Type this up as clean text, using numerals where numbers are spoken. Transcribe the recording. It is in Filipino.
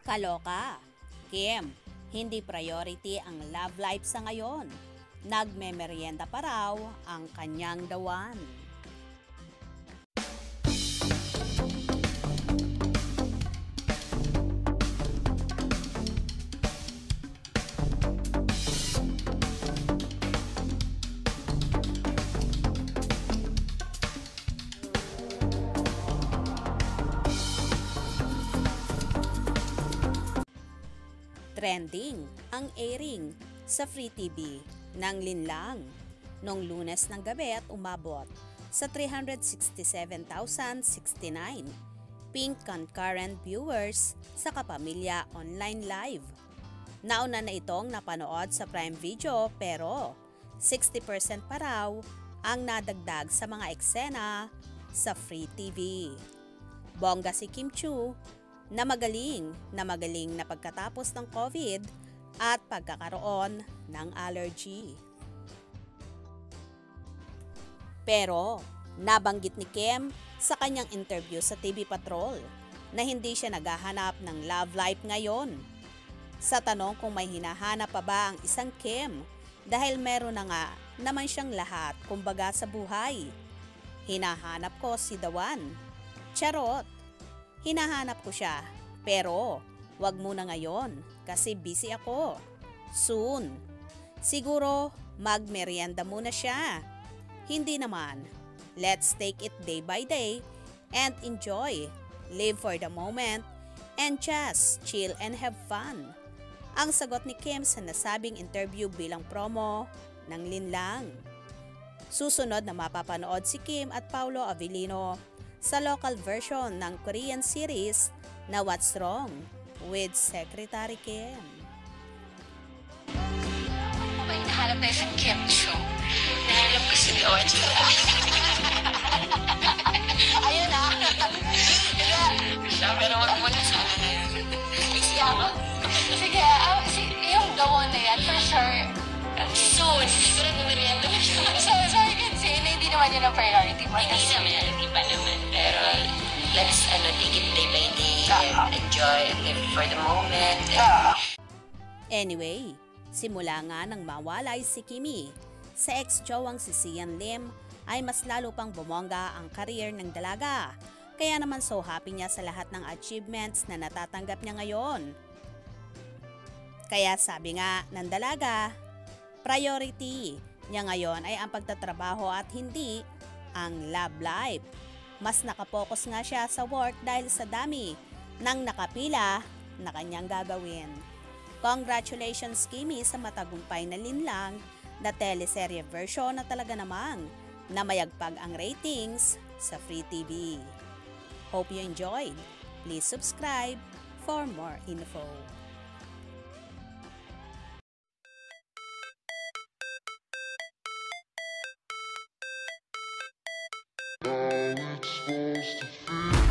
Kaloka. Kim, hindi priority ang love life sa ngayon. Nagmemeryenda pa raw ang kanyang dawan. Trending ang airing sa Free TV ng Linlang noong Lunes ng gabi at umabot sa 367,069 pink concurrent viewers sa Kapamilya Online Live. Nauna na itong napanood sa Prime Video pero 60% pa raw ang nadagdag sa mga eksena sa Free TV. Bongga si Kim Chiu na magaling na pagkatapos ng COVID at pagkakaroon ng allergy. Pero nabanggit ni Kim sa kanyang interview sa TV Patrol na hindi siya naghahanap ng love life ngayon. Sa tanong kung may hinahanap pa ba ang isang Kim dahil meron na nga naman siyang lahat kumbaga sa buhay. Hinahanap ko si Dawan. Charot! Hinahanap ko siya, pero wag muna ngayon kasi busy ako. Soon. Siguro magmerienda muna siya. Hindi naman. Let's take it day by day and enjoy. Live for the moment and just chill and have fun. Ang sagot ni Kim sa nasabing interview bilang promo ng Linlang. Susunod na mapapanood si Kim at Paolo Avellino sa local version ng Korean series na What's Wrong with Secretary Kim. May nahanap tayo sa Kim Chiu. Nahanap ko si Dawan. Ayun na. Pero wag mo na sana na yun. Busy ako. Sige, yung Dawan na yan, for sure. Soon. Siguro numeriento na siya. So I can say na hindi naman yun ang priority mo. Hindi naman, hindi pa naman. Pero let's take it day by day and enjoy and live for the moment. Anyway, simula nga nang mawalay si Kimi, sa ex-jowang si Sian Lim ay mas lalo pang bumongga ang career ng dalaga. Kaya naman so happy niya sa lahat ng achievements na natatanggap niya ngayon. Kaya sabi nga ng dalaga, priority niya ngayon ay ang pagtatrabaho at hindi ang love life. Mas nakapokus nga siya sa work dahil sa dami ng nakapila na kanyang gagawin. Congratulations Kimi sa matagumpay na Linlang na teleserye version na talaga namang na mayagpag ang ratings sa Free TV. Hope you enjoyed. Please subscribe for more info. How it's supposed to feel.